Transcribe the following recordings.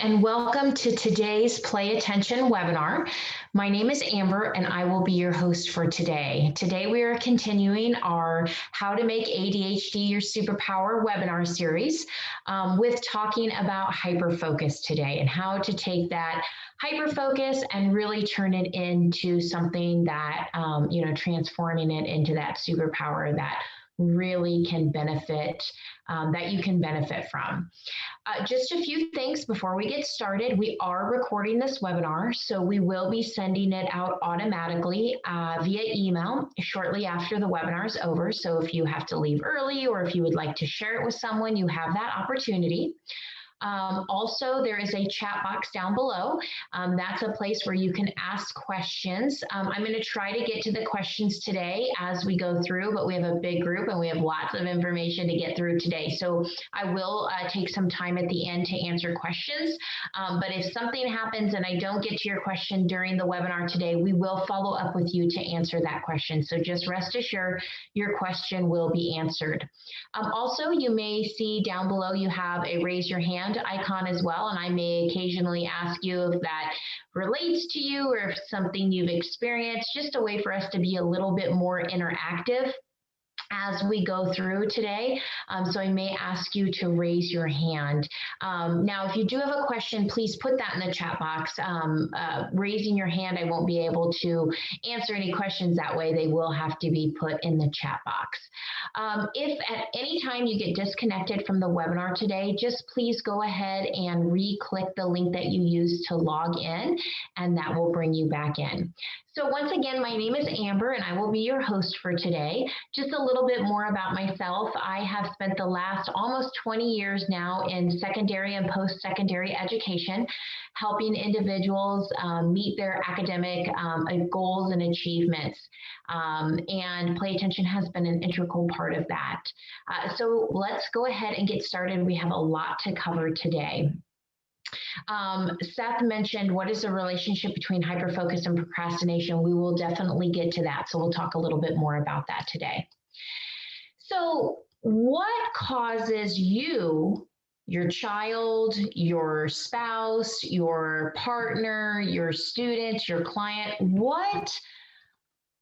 and welcome to today's Play Attention webinar. My name is Amber and I will be your host for today. Today we are continuing our How to Make ADHD Your Superpower webinar series with talking about hyperfocus today and how to take that hyperfocus and really turn it into something that, transforming it into that superpower that really can benefit, that you can benefit from. Just a few things before we get started. We are recording this webinar, so we will be sending it out automatically via email shortly after the webinar is over. So if you have to leave early or if you would like to share it with someone, you have that opportunity. Also, there is a chat box down below. That's a place where you can ask questions. I'm going to try to get to the questions today as we go through, but we have a big group and we have lots of information to get through today. So I will take some time at the end to answer questions. But if something happens and I don't get to your question during the webinar today, we will follow up with you to answer that question. So just rest assured your question will be answered. Also, you may see down below you have a raise your hand icon as well, and I may occasionally ask you if that relates to you or if something you've experienced, just a way for us to be a little bit more interactive as we go through today. So I may ask you to raise your hand. Now, if you do have a question, please put that in the chat box. Raising your hand, I won't be able to answer any questions that way. They will have to be put in the chat box. If at any time you get disconnected from the webinar today, just please go ahead and re-click the link that you used to log in, and that will bring you back in. So once again, my name is Amber and I will be your host for today. Just a little bit more about myself. I have spent the last almost 20 years now in secondary and post-secondary education, helping individuals meet their academic goals and achievements. And Play Attention has been an integral part of that. So let's go ahead and get started. We have a lot to cover today. Seth mentioned what is the relationship between hyperfocus and procrastination. We will definitely get to that. So we'll talk a little bit more about that today. So what causes you, your child, your spouse, your partner, your student, your client,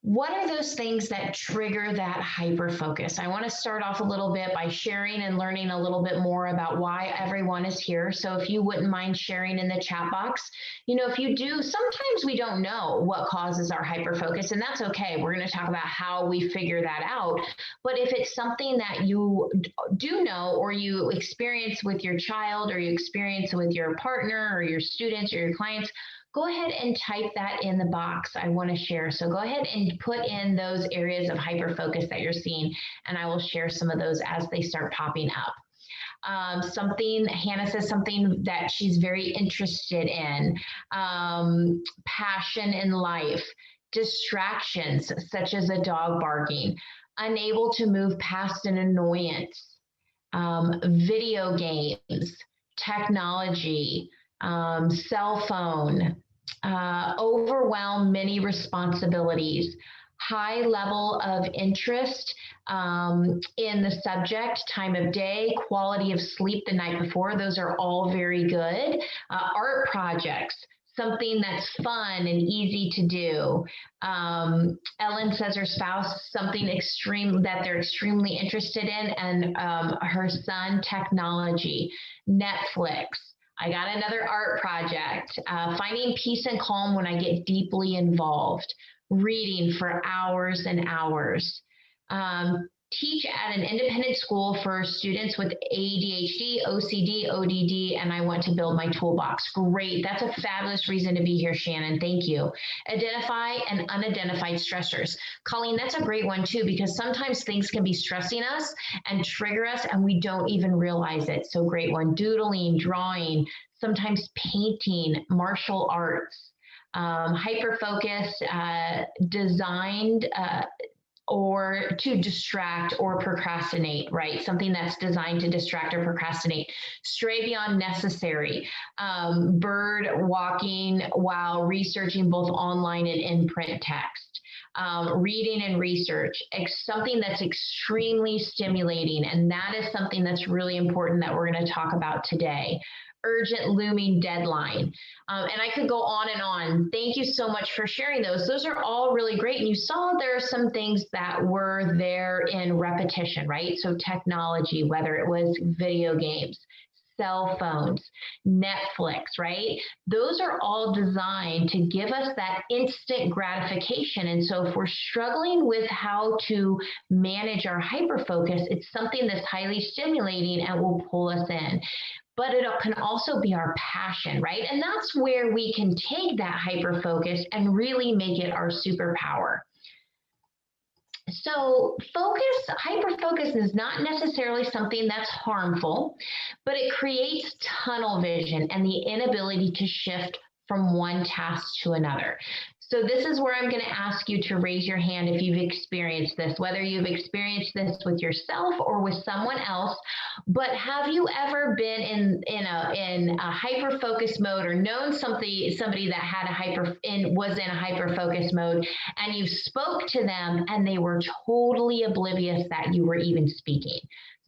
what are those things that trigger that hyperfocus? I want to start off a little bit by sharing and learning a little bit more about why everyone is here. So if you wouldn't mind sharing in the chat box, if you do, sometimes we don't know what causes our hyperfocus, and that's okay. We're going to talk about how we figure that out. But if it's something that you do know or you experience with your child or you experience with your partner or your students or your clients, go ahead and type that in the box I want to share. So go ahead and put in those areas of hyperfocus that you're seeing, and I will share some of those as they start popping up. Hannah says something that she's very interested in, passion in life, distractions such as a dog barking, unable to move past an annoyance, video games, technology, cell phone, overwhelm, many responsibilities, high level of interest in the subject, time of day, quality of sleep the night before. Those are all very good. Art projects, something that's fun and easy to do. Ellen says her spouse, something extreme that they're extremely interested in, and her son, technology, Netflix. I got another art project, finding peace and calm when I get deeply involved, reading for hours and hours, teach at an independent school for students with ADHD, OCD, ODD, and I want to build my toolbox. Great. That's a fabulous reason to be here, Shannon. Thank you. Identify and unidentified stressors. Colleen, that's a great one too, because sometimes things can be stressing us and trigger us and we don't even realize it. So great one. Doodling, drawing, sometimes painting, martial arts, hyperfocus, designed or to distract or procrastinate, right? Something that's designed to distract or procrastinate. Stray beyond necessary. Bird walking while researching both online and in print text. reading and research, something that's extremely stimulating. And that is something that's really important that we're going to talk about today. Urgent looming deadline. And I could go on and on. Thank you so much for sharing those. Those are all really great. And you saw there are some things that were there in repetition, right? So technology, whether it was video games, cell phones, Netflix, right? Those are all designed to give us that instant gratification. And so if we're struggling with how to manage our hyperfocus, it's something that's highly stimulating and will pull us in. But it can also be our passion, right? And that's where we can take that hyperfocus and really make it our superpower. So hyperfocus is not necessarily something that's harmful, but it creates tunnel vision and the inability to shift from one task to another. So this is where I'm going to ask you to raise your hand if you've experienced this, whether you've experienced this with yourself or with someone else. But have you ever been in a hyper focus mode, or known somebody that was in a hyper focus mode, and you spoke to them and they were totally oblivious that you were even speaking?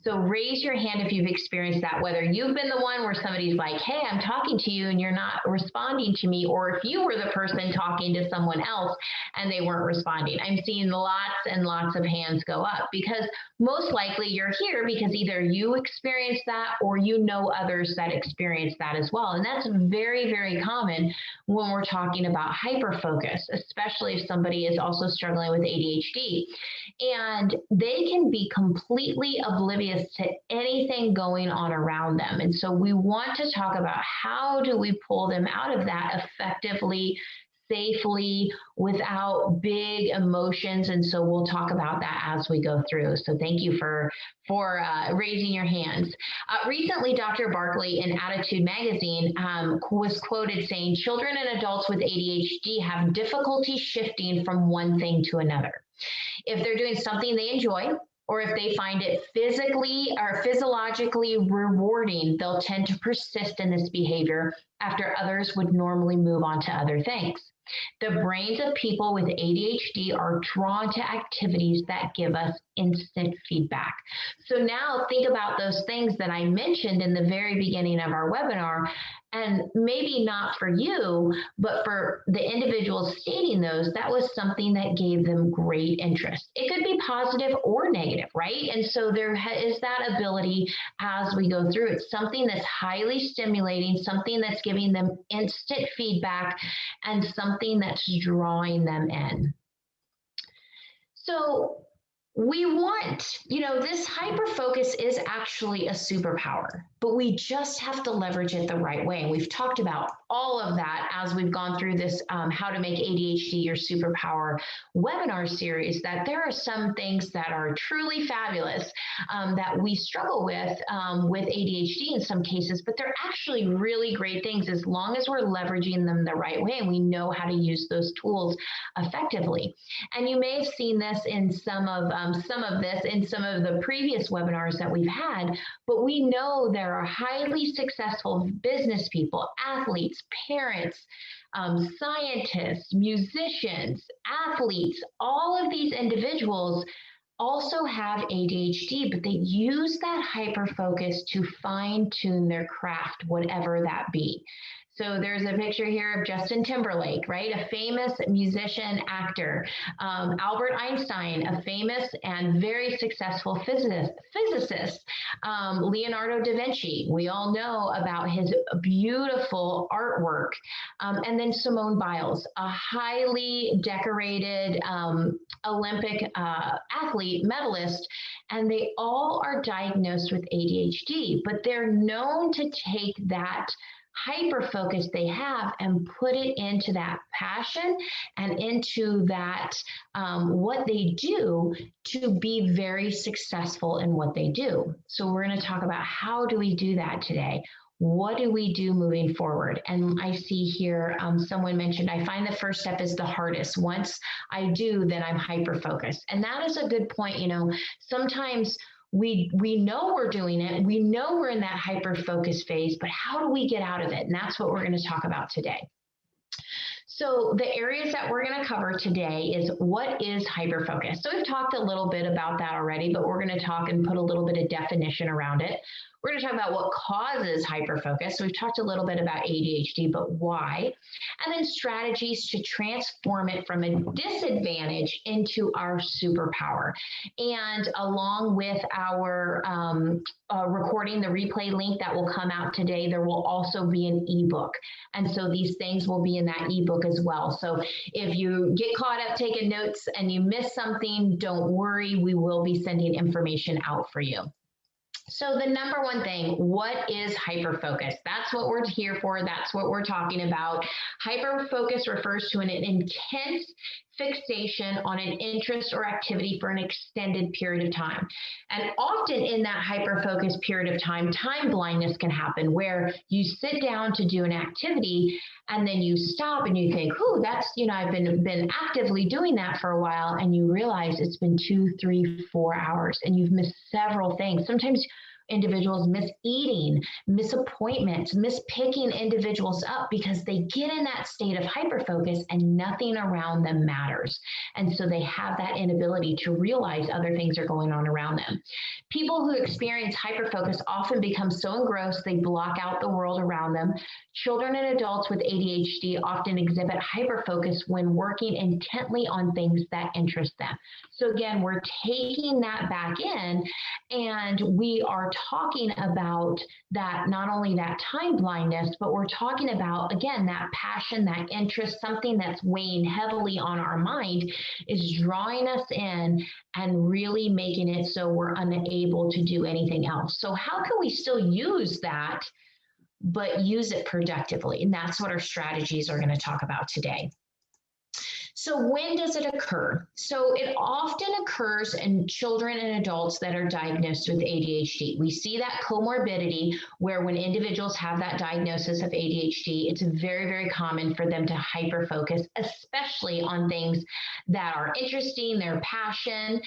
So raise your hand if you've experienced that, whether you've been the one where somebody's like, hey, I'm talking to you and you're not responding to me, or if you were the person talking to someone else and they weren't responding. I'm seeing lots and lots of hands go up, because most likely you're here because either you experienced that or you know others that experience that as well. And that's very, very common when we're talking about hyperfocus, especially if somebody is also struggling with ADHD. And they can be completely oblivious to anything going on around them. And so we want to talk about how do we pull them out of that effectively, safely, without big emotions. And so we'll talk about that as we go through. So thank you for raising your hands. Recently, Dr. Barkley in Attitude Magazine was quoted saying, children and adults with ADHD have difficulty shifting from one thing to another. If they're doing something they enjoy, or if they find it physically or physiologically rewarding, they'll tend to persist in this behavior after others would normally move on to other things. The brains of people with ADHD are drawn to activities that give us instant feedback. So now think about those things that I mentioned in the very beginning of our webinar, and maybe not for you, but for the individuals stating those, that was something that gave them great interest. It could be positive or negative, right? And so there is that ability as we go through. It's something that's highly stimulating, something that's giving them instant feedback, and something that's drawing them in. So we want, this hyperfocus is actually a superpower, but we just have to leverage it the right way. And we've talked about all of that as we've gone through this How to Make ADHD Your Superpower webinar series, that there are some things that are truly fabulous that we struggle with ADHD in some cases, but they're actually really great things as long as we're leveraging them the right way and we know how to use those tools effectively. And you may have seen this in some of the previous webinars that we've had, but we know there are highly successful business people, athletes, parents, scientists, musicians, athletes. All of these individuals also have ADHD, but they use that hyperfocus to fine-tune their craft, whatever that be. So there's a picture here of Justin Timberlake, right? A famous musician, actor. Albert Einstein, a famous and very successful physicist. Leonardo da Vinci, we all know about his beautiful artwork. And then Simone Biles, a highly decorated Olympic athlete, medalist, and they all are diagnosed with ADHD, but they're known to take that hyperfocus they have and put it into that passion and into that what they do to be very successful in what they do. So we're going to talk about how do we do that today? What do we do moving forward? And I see here someone mentioned, I find the first step is the hardest. Once I do, then I'm hyper-focused. And that is a good point. Sometimes we know we're doing it. We know we're in that hyper-focus phase, but how do we get out of it? And that's what we're going to talk about today. So the areas that we're going to cover today is what is hyperfocus. So we've talked a little bit about that already, but we're going to talk and put a little bit of definition around it. We're going to talk about what causes hyperfocus. So we've talked a little bit about ADHD, but why? And then strategies to transform it from a disadvantage into our superpower. And along with our recording, the replay link that will come out today, there will also be an ebook. And so these things will be in that ebook as well. So if you get caught up taking notes and you miss something, don't worry, we will be sending information out for you. So the number one thing, what is hyperfocus? That's what we're here for. That's what we're talking about. Hyperfocus refers to an intense fixation on an interest or activity for an extended period of time. And often in that hyperfocus period of time, time blindness can happen where you sit down to do an activity and then you stop and you think, oh, that's, I've been actively doing that for a while. And you realize it's been 2, 3, 4 hours and you've missed several things. Sometimes individuals miss eating, miss appointments, miss picking individuals up because they get in that state of hyperfocus and nothing around them matters. And so they have that inability to realize other things are going on around them. People who experience hyperfocus often become so engrossed they block out the world around them. Children and adults with ADHD often exhibit hyperfocus when working intently on things that interest them. So again, we're taking that back in and we are talking about that, not only that time blindness, but we're talking about, again, that passion, that interest, something that's weighing heavily on our mind is drawing us in and really making it so we're unable to do anything else. So how can we still use that, but use it productively? And that's what our strategies are going to talk about today. So when does it occur? So it often occurs in children and adults that are diagnosed with ADHD. We see that comorbidity where when individuals have that diagnosis of ADHD, it's very, very common for them to hyperfocus, especially on things that are interesting, their passion.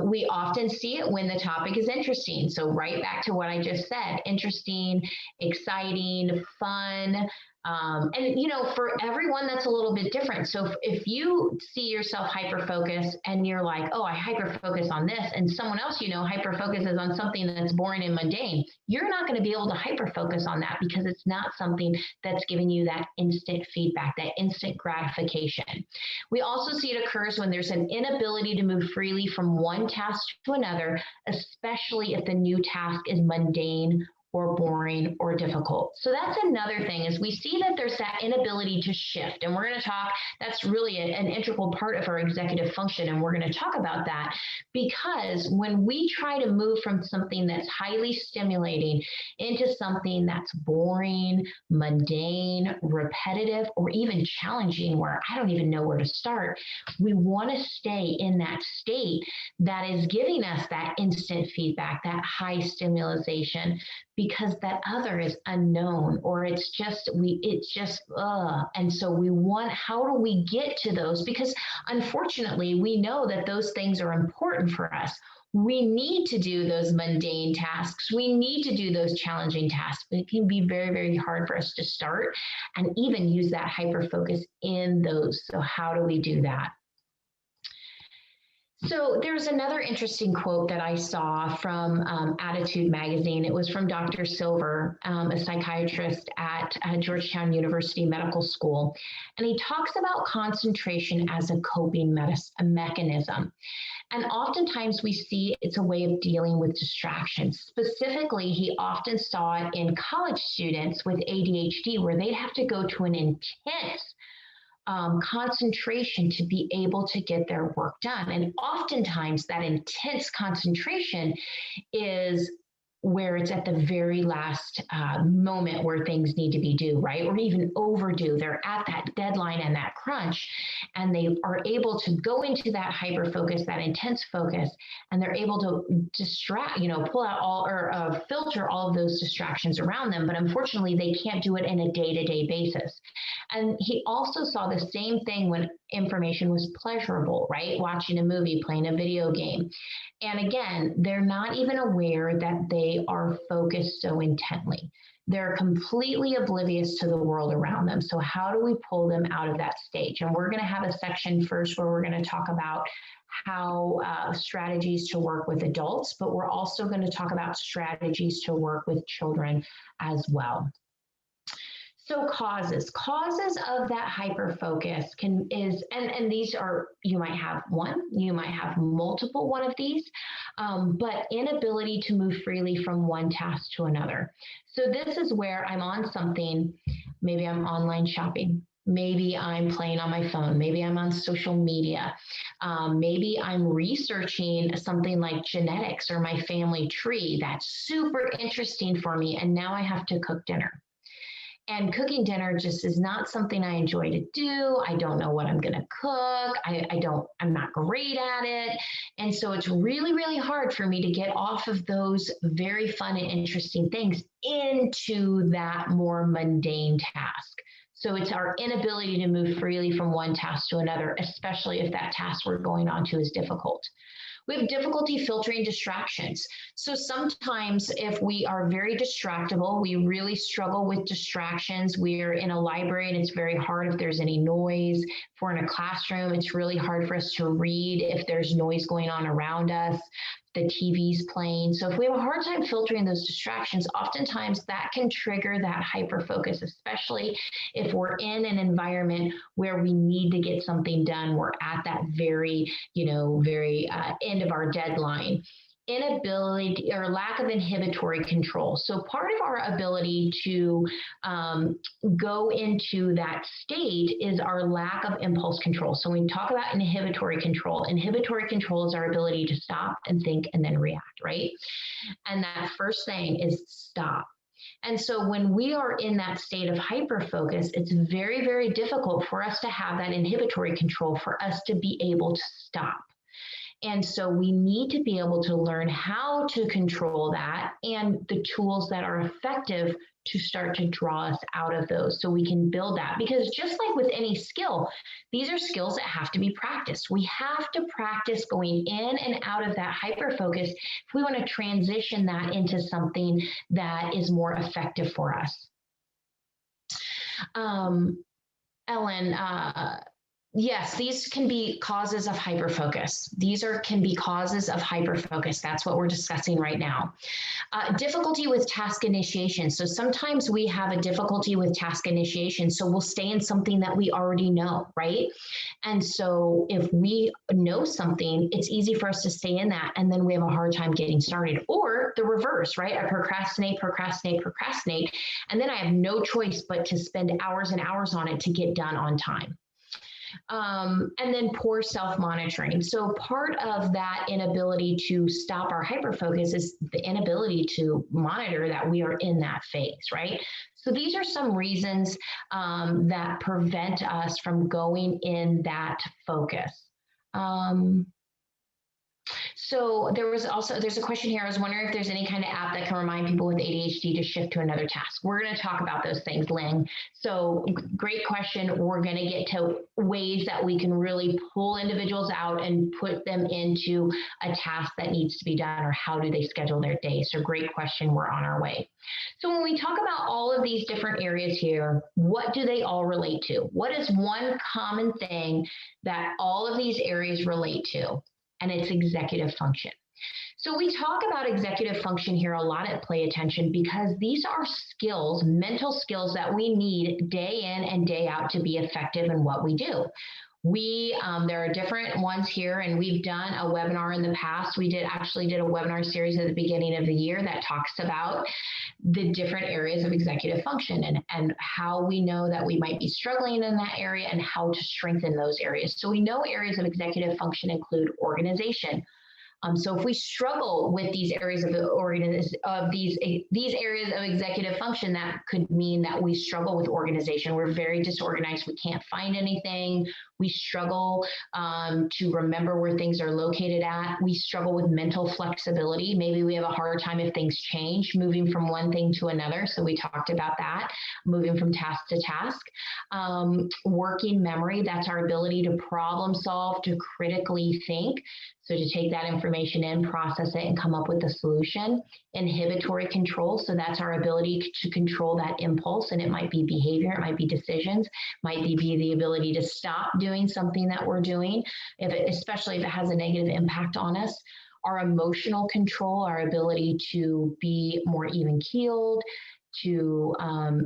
We often see it when the topic is interesting. So right back to what I just said, interesting, exciting, fun. And, for everyone, that's a little bit different. So if you see yourself hyper-focus and you're like, oh, I hyper-focus on this, and someone else, hyper-focuses on something that's boring and mundane, you're not going to be able to hyper-focus on that because it's not something that's giving you that instant feedback, that instant gratification. We also see it occurs when there's an inability to move freely from one task to another, especially if the new task is mundane or boring or difficult. So that's another thing is we see that there's that inability to shift. And we're going to talk, that's really an integral part of our executive function. And we're going to talk about that because when we try to move from something that's highly stimulating into something that's boring, mundane, repetitive, or even challenging where I don't even know where to start, we want to stay in that state that is giving us that instant feedback, that high stimulation, because that other is unknown or and so we want, how do we get to those? Because unfortunately, we know that those things are important for us. We need to do those mundane tasks. We need to do those challenging tasks, but it can be very, very hard for us to start and even use that hyper focus in those. So how do we do that? So there's another interesting quote that I saw from Attitude magazine. It was from Dr. Silver, a psychiatrist at Georgetown University Medical School. And he talks about concentration as a coping mechanism. And oftentimes we see it's a way of dealing with distractions. Specifically, he often saw it in college students with ADHD where they'd have to go to an intense concentration to be able to get their work done. And oftentimes that intense concentration is where it's at the very last moment where things need to be due, right? Or even overdue. They're at that deadline and that crunch, and they are able to go into that hyper focus, that intense focus, and they're able to distract, pull out all or filter all of those distractions around them. But unfortunately, they can't do it in a day-to-day basis. And he also saw the same thing when information was pleasurable, right? Watching a movie, playing a video game. And again, they're not even aware that they are focused so intently. they're completely oblivious to the world around them. So how do we pull them out of that stage? And we're going to have a section first where we're going to talk about how strategies to work with adults, but we're also going to talk about strategies to work with children as well. So causes of that hyperfocus and these are, you might have one, you might have multiple one of these, but inability to move freely from one task to another. So this is where I'm on something, maybe I'm online shopping, maybe I'm playing on my phone, maybe I'm on social media, maybe I'm researching something like genetics or my family tree that's super interesting for me, and now I have to cook dinner. And cooking dinner just is not something I enjoy to do. I don't know what I'm going to cook. I'm not great at it. And so it's really, really hard for me to get off of those very fun and interesting things into that more mundane task. So it's our inability to move freely from one task to another, especially if that task we're going on to is difficult. We have difficulty filtering distractions. So sometimes if we are very distractible, we really struggle with distractions. We're in a library and it's very hard if there's any noise. If we're in a classroom, it's really hard for us to read if there's noise going on around us, the TV's playing. So if we have a hard time filtering those distractions, oftentimes that can trigger that hyperfocus, especially if we're in an environment where we need to get something done. We're at that very end of our deadline. Inability or lack of inhibitory control. So part of our ability to go into that state is our lack of impulse control. So when we talk about inhibitory control is our ability to stop and think and then react, right? And that first thing is stop. And so when we are in that state of hyperfocus, it's very, very difficult for us to have that inhibitory control, for us to be able to stop. And so we need to be able to learn how to control that and the tools that are effective to start to draw us out of those so we can build that. Because just like with any skill, these are skills that have to be practiced. We have to practice going in and out of that hyperfocus if we want to transition that into something that is more effective for us. Ellen, yes, these can be causes of hyperfocus. Can be causes of hyperfocus. That's what we're discussing right now. Difficulty with task initiation. So sometimes we have a difficulty with task initiation. So we'll stay in something that we already know, right? And so if we know something, it's easy for us to stay in that. And then we have a hard time getting started. Or the reverse, right? I procrastinate. And then I have no choice but to spend hours and hours on it to get done on time. And then poor self-monitoring. So part of that inability to stop our hyperfocus is the inability to monitor that we are in that phase, right? So these are some reasons that prevent us from going in that focus. So there's a question here. I was wondering if there's any kind of app that can remind people with ADHD to shift to another task. We're going to talk about those things, Lynn. So great question. We're going to get to ways that we can really pull individuals out and put them into a task that needs to be done, or how do they schedule their day? So great question. We're on our way. So when we talk about all of these different areas here, what do they all relate to? What is one common thing that all of these areas relate to? And it's executive function. So we talk about executive function here a lot at Play Attention because these are skills, mental skills that we need day in and day out to be effective in what we do. There are different ones here, and we've done a webinar in the past. We actually did a webinar series at the beginning of the year that talks about the different areas of executive function and how we know that we might be struggling in that area and how to strengthen those areas. So we know areas of executive function include organization. So if we struggle with these areas these areas of executive function, that could mean that we struggle with organization. We're very disorganized. We can't find anything. We struggle to remember where things are located at. We struggle with mental flexibility. Maybe we have a hard time if things change, moving from one thing to another. So we talked about that, moving from task to task. Working memory, that's our ability to problem solve, to critically think. So to take that information in, process it, and come up with a solution. Inhibitory control, so that's our ability to control that impulse, and it might be behavior, it might be decisions, might be the ability to stop doing something that we're doing, especially if it has a negative impact on us. Our emotional control, our ability to be more even-keeled, to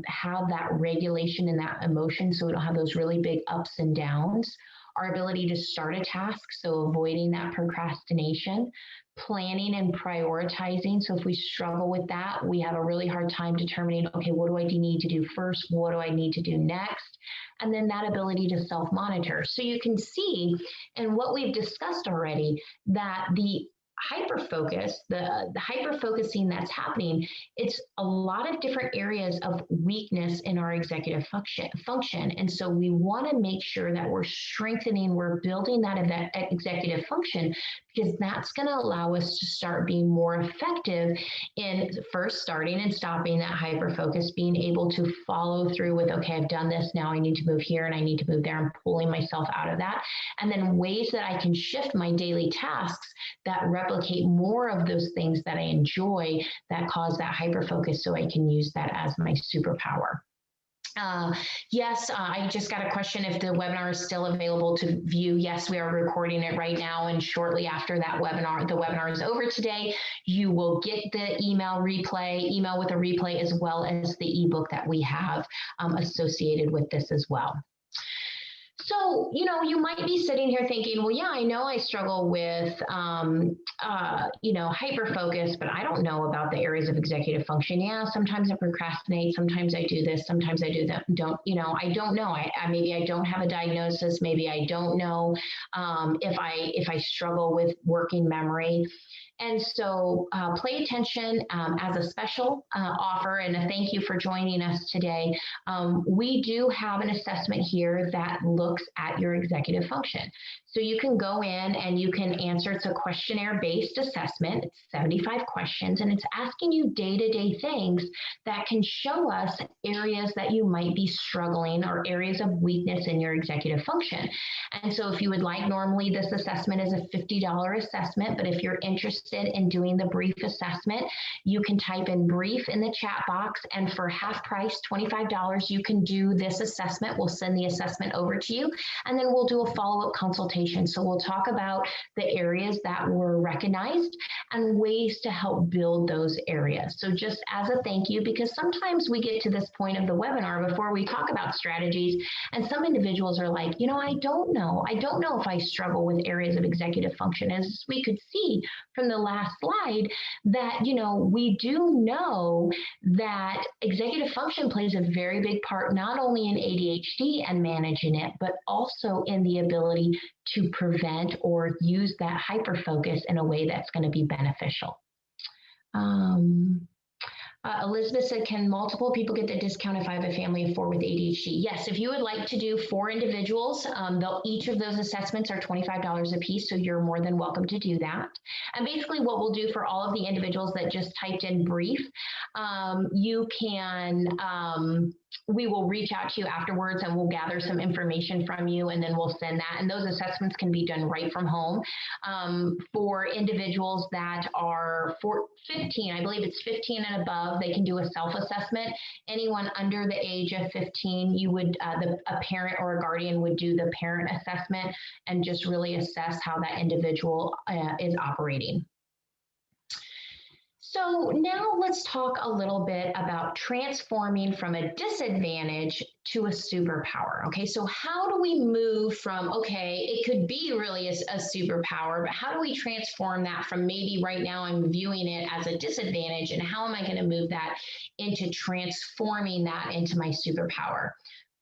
have that regulation in that emotion so we don't have those really big ups and downs. Our ability to start a task, so avoiding that procrastination, planning and prioritizing. So if we struggle with that, we have a really hard time determining, okay, what do I need to do first? What do I need to do next? And then that ability to self-monitor. So you can see, and what we've discussed already, that the hyperfocus, the hyperfocusing that's happening, it's a lot of different areas of weakness in our executive function. And so we want to make sure that we're strengthening, we're building that executive function, because that's going to allow us to start being more effective in first starting and stopping that hyperfocus, being able to follow through with, okay, I've done this, now I need to move here and I need to move there. I'm pulling myself out of that. And then ways that I can shift my daily tasks that replicate more of those things that I enjoy that cause that hyperfocus, so I can use that as my superpower. Yes, I just got a question if the webinar is still available to view. Yes, we are recording it right now, and shortly after that webinar, the webinar is over today, you will get the email with a replay, as well as the ebook that we have associated with this as well. So, you might be sitting here thinking, well, yeah, I know I struggle with, hyperfocus, but I don't know about the areas of executive function. Yeah, sometimes I procrastinate. Sometimes I do this. Sometimes I do that. I don't know. Maybe I don't have a diagnosis. Maybe I don't know if I struggle with working memory. And so Play Attention as a special offer, and a thank you for joining us today. We do have an assessment here that looks at your executive function. So you can go in and you can answer. It's a questionnaire-based assessment. It's 75 questions, and it's asking you day-to-day things that can show us areas that you might be struggling or areas of weakness in your executive function. And so if you would like, normally this assessment is a $50 assessment, but if you're interested in doing the brief assessment, you can type in brief in the chat box, and for half price, $25, you can do this assessment. We'll send the assessment over to you, and then we'll do a follow-up consultation. So we'll talk about the areas that were recognized and ways to help build those areas. So just as a thank you, because sometimes we get to this point of the webinar before we talk about strategies, and some individuals are like, I don't know if I struggle with areas of executive function. As we could see from the last slide, that, we do know that executive function plays a very big part, not only in ADHD and managing it, but also in the ability to prevent or use that hyperfocus in a way that's going to be beneficial. Elizabeth said, can multiple people get the discount if I have a family of 4 with ADHD? Yes, if you would like to do 4 individuals, each of those assessments are $25 a piece, so you're more than welcome to do that. And basically what we'll do for all of the individuals that just typed in brief, we will reach out to you afterwards and we'll gather some information from you, and then we'll send that. And those assessments can be done right from home. For individuals that are 15, I believe it's 15 and above, they can do a self-assessment. Anyone under the age of 15, you would, a parent or a guardian would do the parent assessment and just really assess how that individual is operating. So now let's talk a little bit about transforming from a disadvantage to a superpower. Okay, so how do we move from, okay, it could be really a superpower, but how do we transform that from maybe right now I'm viewing it as a disadvantage, and how am I going to move that into transforming that into my superpower?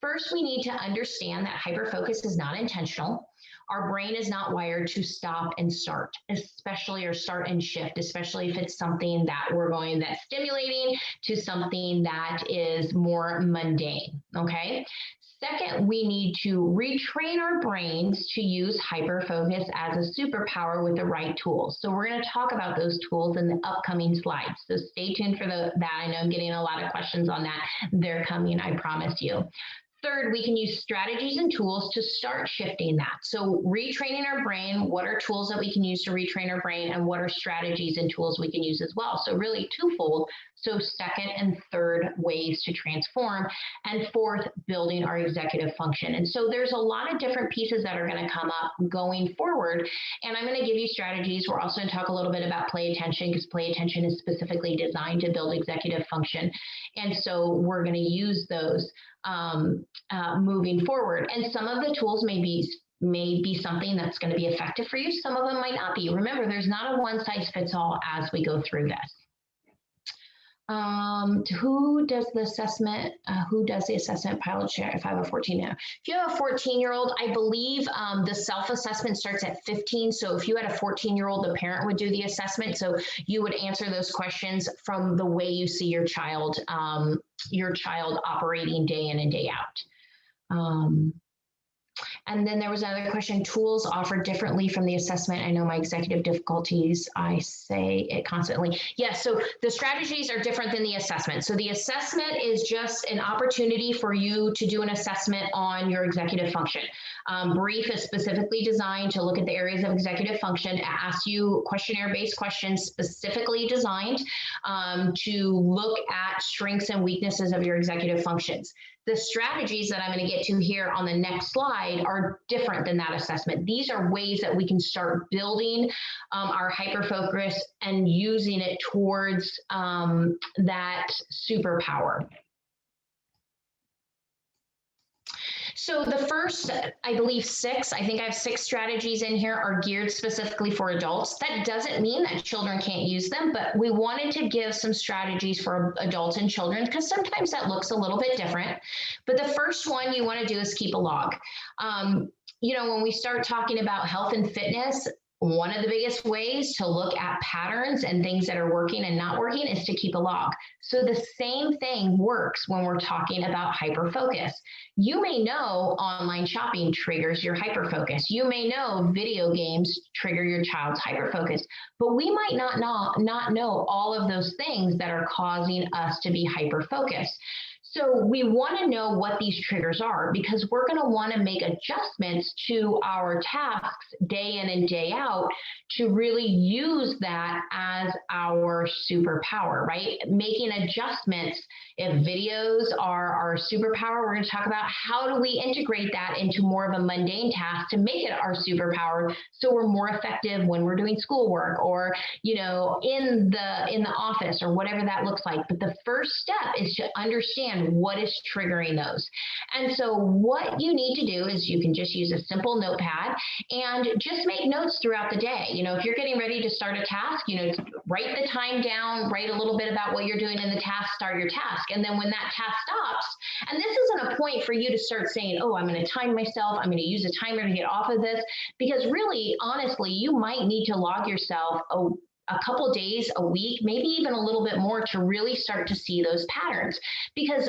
First, we need to understand that hyperfocus is not intentional. Our brain is not wired to stop and start, especially, or start and shift, especially if it's something that we're going that's stimulating to something that is more mundane, okay? Second, we need to retrain our brains to use hyperfocus as a superpower with the right tools. So we're going to talk about those tools in the upcoming slides. So stay tuned for that. I know I'm getting a lot of questions on that. They're coming, I promise you. Third, we can use strategies and tools to start shifting that. So retraining our brain, what are tools that we can use to retrain our brain, and what are strategies and tools we can use as well? So really twofold. So second and third ways to transform. And fourth, building our executive function. And so there's a lot of different pieces that are going to come up going forward. And I'm going to give you strategies. We're also going to talk a little bit about play attention, because play attention is specifically designed to build executive function. And so we're going to use those moving forward. And some of the tools may be something that's going to be effective for you. Some of them might not be. Remember, there's not a one size fits all as we go through this. Who does the assessment? Who does the assessment pilot share if I have a 14-year-old? If you have a 14-year-old, I believe the self-assessment starts at 15. So if you had a 14-year-old, the parent would do the assessment. So you would answer those questions from the way you see your child operating day in and day out. And then there was another question, tools offered differently from the assessment. I know my executive difficulties, I say it constantly. Yes, so the strategies are different than the assessment. So the assessment is just an opportunity for you to do an assessment on your executive function. Brief is specifically designed to look at the areas of executive function, ask you questionnaire-based questions specifically designed to look at strengths and weaknesses of your executive functions. The strategies that I'm going to get to here on the next slide are different than that assessment. These are ways that we can start building our hyperfocus and using it towards that superpower. So the first, I believe I think I have 6 strategies in here are geared specifically for adults. That doesn't mean that children can't use them, but we wanted to give some strategies for adults and children because sometimes that looks a little bit different. But the first one you want to do is keep a log. When we start talking about health and fitness, one of the biggest ways to look at patterns and things that are working and not working is to keep a log. So the same thing works when we're talking about hyperfocus. You may know online shopping triggers your hyperfocus. You may know video games trigger your child's hyperfocus, but we might not know all of those things that are causing us to be hyperfocused. So we want to know what these triggers are because we're going to want to make adjustments to our tasks day in and day out to really use that as our superpower, right? Making adjustments. If videos are our superpower, we're going to talk about how do we integrate that into more of a mundane task to make it our superpower so we're more effective when we're doing schoolwork or, in the office or whatever that looks like. But the first step is to understand what is triggering those. And so what you need to do is you can just use a simple notepad and just make notes throughout the day. If you're getting ready to start a task, write the time down, write a little bit about what you're doing in the task, start your task. And then when that task stops, and this isn't a point for you to start saying, oh, I'm going to time myself, I'm going to use a timer to get off of this, because really, honestly, you might need to log yourself a couple days, a week, maybe even a little bit more to really start to see those patterns, because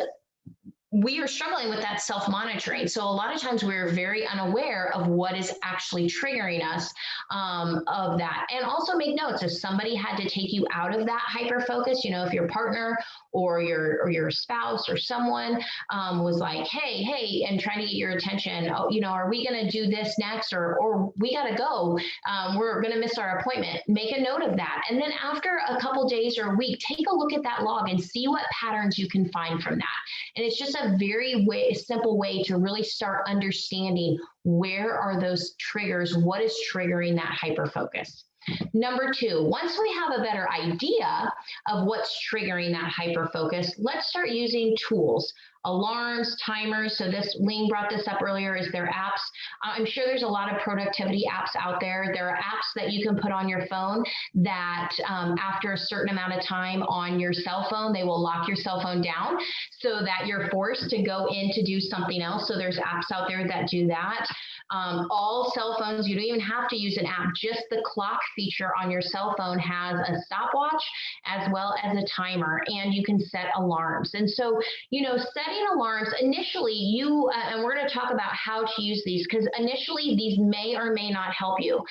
we are struggling with that self-monitoring. So a lot of times we're very unaware of what is actually triggering us of that. And also make notes if somebody had to take you out of that hyper-focus, if your partner or your spouse or someone was like, hey, and trying to get your attention, are we going to do this next? Or we got to go. We're going to miss our appointment. Make a note of that. And then after a couple days or a week, take a look at that log and see what patterns you can find from that. And it's just a very simple way to really start understanding where are those triggers, what is triggering that hyperfocus. Number 2, once we have a better idea of what's triggering that hyperfocus, let's start using tools. alarms, timers. So this, Ling brought this up earlier, is their apps. I'm sure there's a lot of productivity apps out there. There are apps that you can put on your phone that after a certain amount of time on your cell phone, they will lock your cell phone down so that you're forced to go in to do something else. So there's apps out there that do that. All cell phones, you don't even have to use an app. Just the clock feature on your cell phone has a stopwatch as well as a timer, and you can set alarms. And so, setting alarms initially, and we're going to talk about how to use these, because initially these may or may not help you.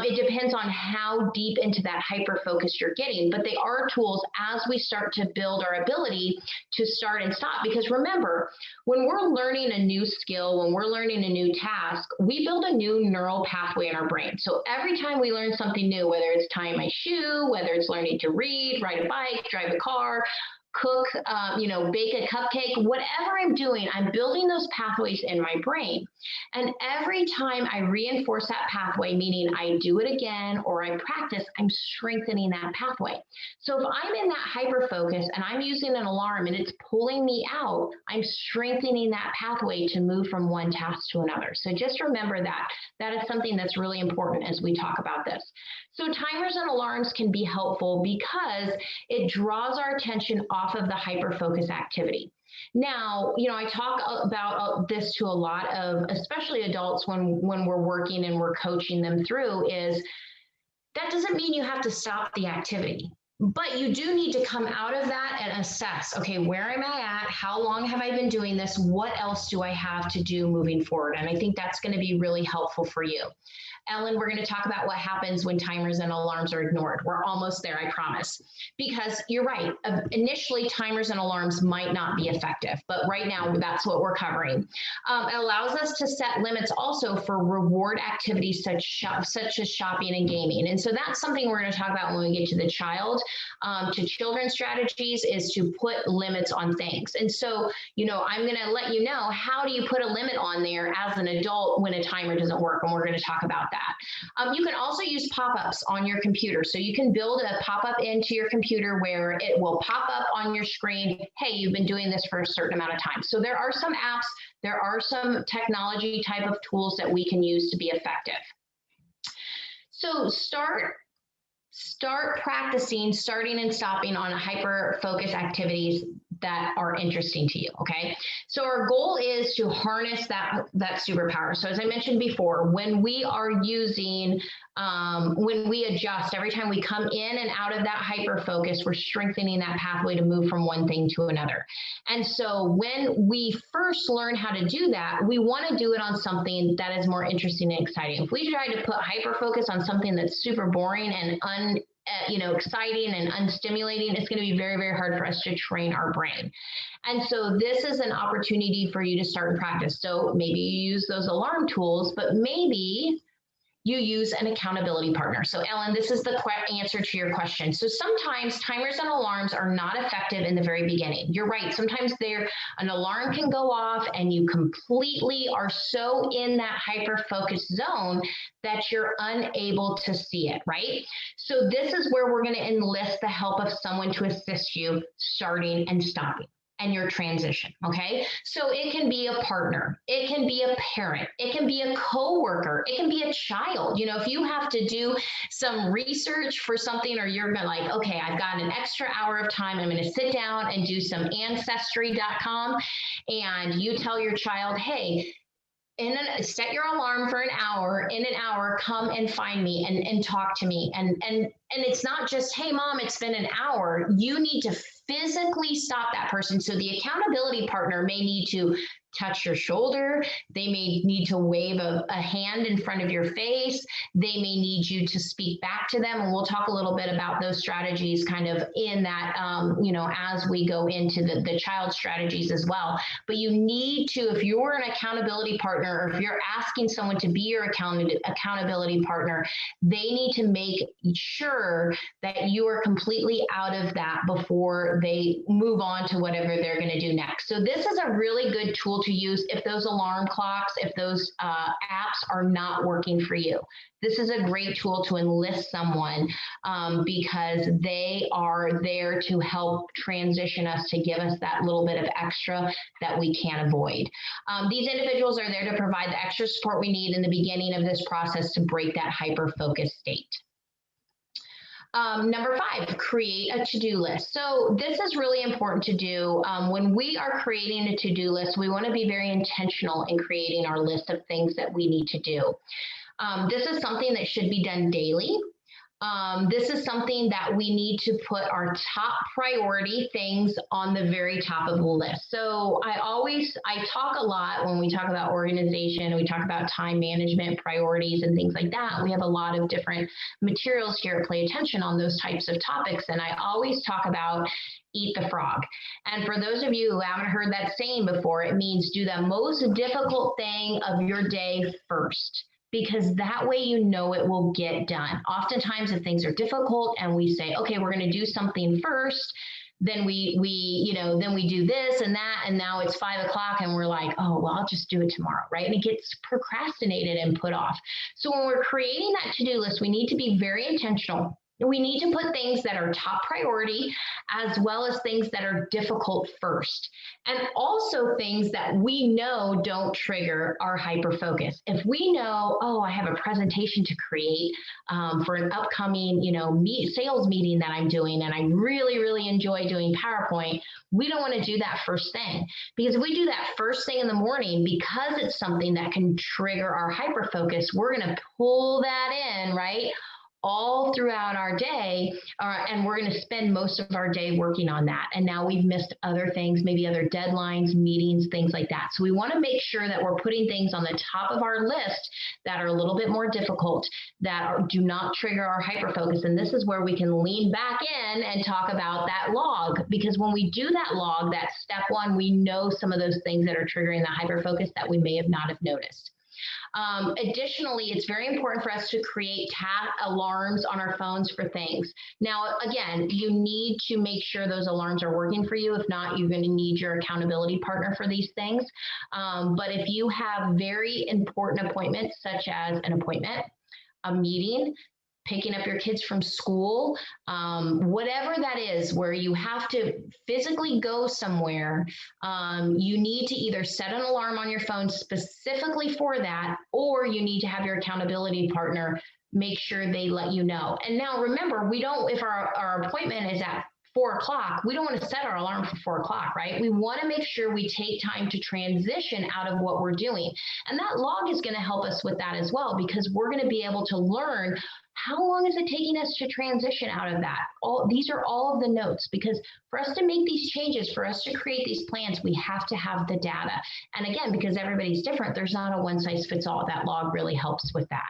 It depends on how deep into that hyper focus you're getting, but they are tools as we start to build our ability to start and stop. Because remember, when we're learning a new skill, when we're learning a new task, we build a new neural pathway in our brain. So every time we learn something new, whether it's tying my shoe, whether it's learning to read, ride a bike, drive a car, cook, bake a cupcake, whatever I'm doing, I'm building those pathways in my brain. And every time I reinforce that pathway, meaning I do it again or I practice, I'm strengthening that pathway. So if I'm in that hyper focus and I'm using an alarm and it's pulling me out, I'm strengthening that pathway to move from one task to another. So just remember that. That is something that's really important as we talk about this. So timers and alarms can be helpful because it draws our attention off of the hyper-focus activity. Now, I talk about this to a lot of, especially adults when we're working and we're coaching them through, is that doesn't mean you have to stop the activity. But you do need to come out of that and assess, okay, where am I at? How long have I been doing this? What else do I have to do moving forward? And I think that's going to be really helpful for you. Ellen, we're going to talk about what happens when timers and alarms are ignored. We're almost there, I promise. Because you're right, initially timers and alarms might not be effective, but right now that's what we're covering. It allows us to set limits also for reward activities such as shopping and gaming. And so that's something we're going to talk about when we get to the child to children strategies, is to put limits on things. And so, I'm going to let you know, how do you put a limit on there as an adult when a timer doesn't work? And we're going to talk about that. You can also use pop-ups on your computer. So you can build a pop-up into your computer where it will pop up on your screen, hey, you've been doing this for a certain amount of time. So there are some apps, there are some technology type of tools that we can use to be effective. So start practicing starting and stopping on hyper focus activities that are interesting to you, okay? So our goal is to harness that superpower. So as I mentioned before, when we are using, when we adjust, every time we come in and out of that hyper focus, we're strengthening that pathway to move from one thing to another. And so when we first learn how to do that, we want to do it on something that is more interesting and exciting. If we try to put hyper focus on something that's super boring and exciting and unstimulating, it's going to be very, very hard for us to train our brain. And so this is an opportunity for you to start and practice. So maybe you use those alarm tools, but maybe you use an accountability partner. So Ellen, this is the answer to your question. So sometimes timers and alarms are not effective in the very beginning. You're right. Sometimes an alarm can go off and you completely are so in that hyper-focused zone that you're unable to see it, right? So this is where we're going to enlist the help of someone to assist you starting and stopping and your transition, okay? So it can be a partner, it can be a parent, it can be a coworker, it can be a child. If you have to do some research for something, or you're like, okay, I've got an extra hour of time, I'm going to sit down and do some ancestry.com, and you tell your child, hey, set your alarm for an hour. In an hour, come and find me and talk to me. And it's not just, hey, mom, it's been an hour. You need to physically stop that person. So the accountability partner may need to touch your shoulder. They may need to wave a hand in front of your face. They may need you to speak back to them. And we'll talk a little bit about those strategies kind of in that, as we go into the child strategies as well. But you need to, if you're an accountability partner, or if you're asking someone to be your accountability partner, they need to make sure that you are completely out of that before they move on to whatever they're going to do next. So this is a really good tool to use if those alarm clocks, if those apps are not working for you. This is a great tool to enlist someone because they are there to help transition us, to give us that little bit of extra that we can't avoid. These individuals are there to provide the extra support we need in the beginning of this process to break that hyper-focused state. Number 5, create a to-do list. So this is really important to do. When we are creating a to-do list, we want to be very intentional in creating our list of things that we need to do. This is something that should be done daily. This is something that we need to put our top priority things on the very top of the list. So I talk a lot when we talk about organization, we talk about time management, priorities, and things like that. We have a lot of different materials here at Play Attention on those types of topics. And I always talk about eat the frog. And for those of you who haven't heard that saying before, it means do the most difficult thing of your day first, because that way you know it will get done. Oftentimes if things are difficult and we say, okay, we're going to do something first, then we do this and that, and now it's 5 o'clock and we're like, oh, well, I'll just do it tomorrow, right? And it gets procrastinated and put off. So when we're creating that to-do list, we need to be very intentional. We need to put things that are top priority as well as things that are difficult first, and also things that we know don't trigger our hyperfocus. If we know, oh, I have a presentation to create for an upcoming, sales meeting that I'm doing, and I really, really enjoy doing PowerPoint, we don't want to do that first thing, because if we do that first thing in the morning, because it's something that can trigger our hyperfocus, we're going to pull that in, right, all throughout our day, and we're going to spend most of our day working on that. And now we've missed other things, maybe other deadlines, meetings, things like that. So we want to make sure that we're putting things on the top of our list that are a little bit more difficult, that do not trigger our hyperfocus. And this is where we can lean back in and talk about that log, because when we do that log, that's step 1, we know some of those things that are triggering the hyperfocus that we may have not have noticed. Additionally, it's very important for us to create alarms on our phones for things. Now, again, you need to make sure those alarms are working for you. If not, you're going to need your accountability partner for these things. But if you have very important appointments, such as an appointment, a meeting, picking up your kids from school, whatever that is, where you have to physically go somewhere, you need to either set an alarm on your phone specifically for that, or you need to have your accountability partner make sure they let you know. And now remember, if our appointment is at 4 o'clock, we don't want to set our alarm for 4 o'clock, right? We want to make sure we take time to transition out of what we're doing. And that log is going to help us with that as well, because we're going to be able to learn how long is it taking us to transition out of that. These are all of the notes, because for us to make these changes, for us to create these plans, we have to have the data. And again, because everybody's different, there's not a one size fits all. That log really helps with that.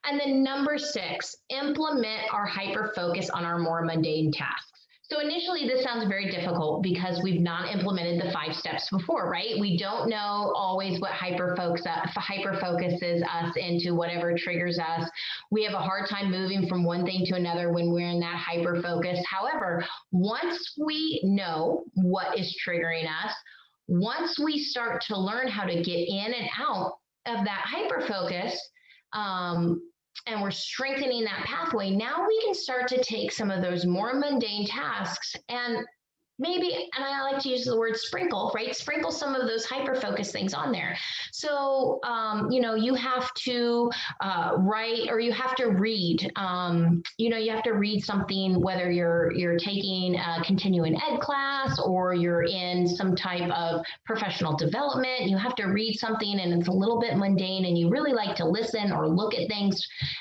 And then number 6, implement our hyper focus on our more mundane tasks. So initially, this sounds very difficult because we've not implemented the 5 steps before, right? We don't know always what hyper focuses us into whatever triggers us. We have a hard time moving from one thing to another when we're in that hyper focus. However, once we know what is triggering us, once we start to learn how to get in and out of that hyper focus, and we're strengthening that pathway, now we can start to take some of those more mundane tasks and maybe, and I like to use the word sprinkle, right? Sprinkle some of those hyper-focused things on there. So, you have to write, or you have to read, you have to read something, whether you're taking a continuing ed class or you're in some type of professional development. You have to read something and it's a little bit mundane and you really like to listen or look at things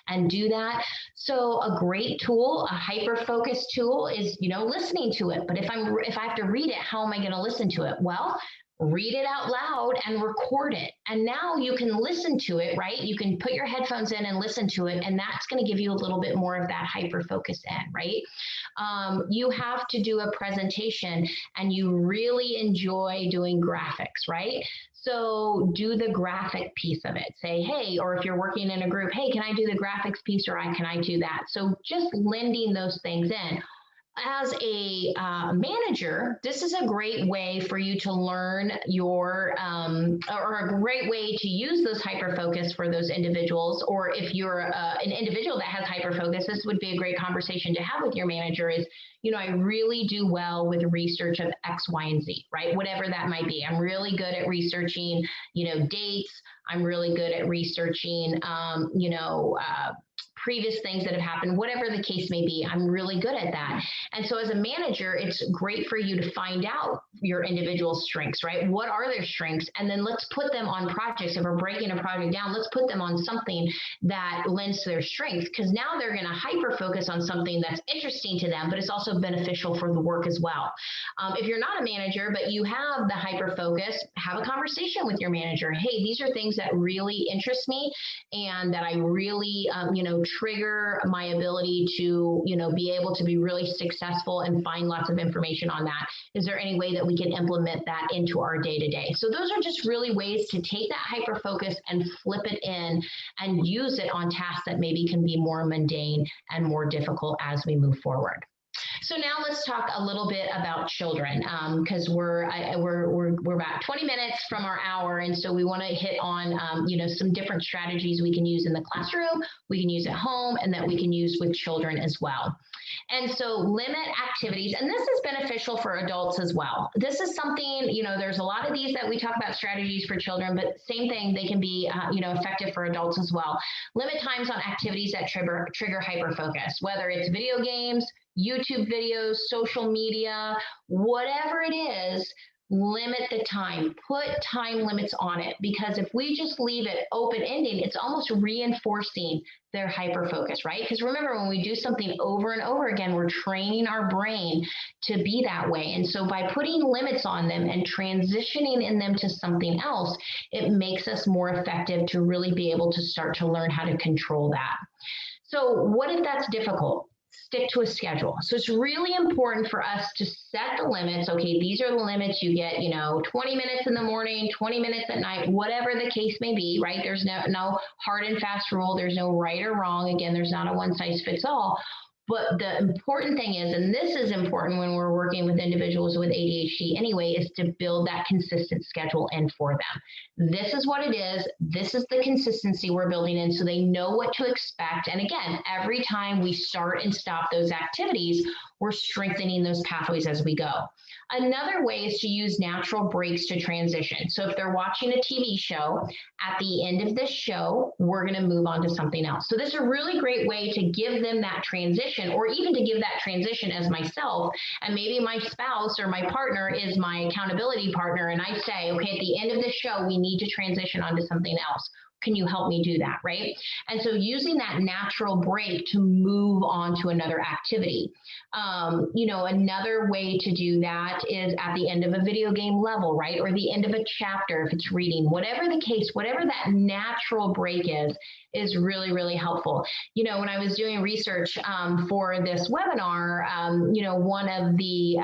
and do that. So a great tool, a hyper-focused tool is, listening to it. But if I have to read it, how am I going to listen to it? Well, read it out loud and record it. And now you can listen to it, right? You can put your headphones in and listen to it. And that's going to give you a little bit more of that hyper-focus in, right? You have to do a presentation and you really enjoy doing graphics, right? So do the graphic piece of it. Say, hey, or if you're working in a group, hey, can I do the graphics piece, or can I do that? So just lending those things in. as a manager, this is a great way for you to learn or a great way to use those hyperfocus for those individuals. Or if you're an individual that has hyperfocus, this would be a great conversation to have with your manager is, I really do well with research of X, Y, and Z, right? Whatever that might be. I'm really good at researching, dates. I'm really good at researching, previous things that have happened, whatever the case may be. I'm really good at that. And so as a manager, it's great for you to find out your individual strengths, right? What are their strengths? And then let's put them on projects. If we're breaking a project down, let's put them on something that lends to their strengths, because now they're going to hyper focus on something that's interesting to them, but it's also beneficial for the work as well. If you're not a manager, but you have the hyper focus, have a conversation with your manager. Hey, these are things that really interest me and that I really, trigger my ability to, be able to be really successful and find lots of information on that. Is there any way that we can implement that into our day-to-day? So those are just really ways to take that hyper focus and flip it in and use it on tasks that maybe can be more mundane and more difficult as we move forward. So now let's talk a little bit about children, because we're about 20 minutes from our hour, and so we want to hit on some different strategies we can use in the classroom, we can use at home, and that we can use with children as well. And so limit activities, and this is beneficial for adults as well. This is something, there's a lot of these that we talk about strategies for children, but same thing, they can be, effective for adults as well. Limit times on activities that trigger hyperfocus, whether it's video games, YouTube videos, social media, whatever it is. Limit the time, put time limits on it, because if we just leave it open-ending, it's almost reinforcing their hyperfocus, right? Because remember, when we do something over and over again, we're training our brain to be that way. And so by putting limits on them and transitioning in them to something else, it makes us more effective to really be able to start to learn how to control that. So what if that's difficult? Stick to a schedule. So it's really important for us to set the limits. Okay, these are the limits. You get, 20 minutes in the morning, 20 minutes at night, whatever the case may be, right? There's no hard and fast rule. There's no right or wrong. Again, there's not a one size fits all. But the important thing is, and this is important when we're working with individuals with ADHD anyway, is to build that consistent schedule in for them. This is what it is. This is the consistency we're building in so they know what to expect. And again, every time we start and stop those activities, we're strengthening those pathways as we go. Another way is to use natural breaks to transition. So if they're watching a TV show, at the end of this show, we're going to move on to something else. So this is a really great way to give them that transition, or even to give that transition as myself. And maybe my spouse or my partner is my accountability partner. And I say, okay, at the end of this show, we need to transition onto something else. Can you help me do that, right? And so using that natural break to move on to another activity. Another way to do that is at the end of a video game level, right? Or the end of a chapter, if it's reading, whatever the case, whatever that natural break is really, really helpful. When I was doing research for this webinar, one of the,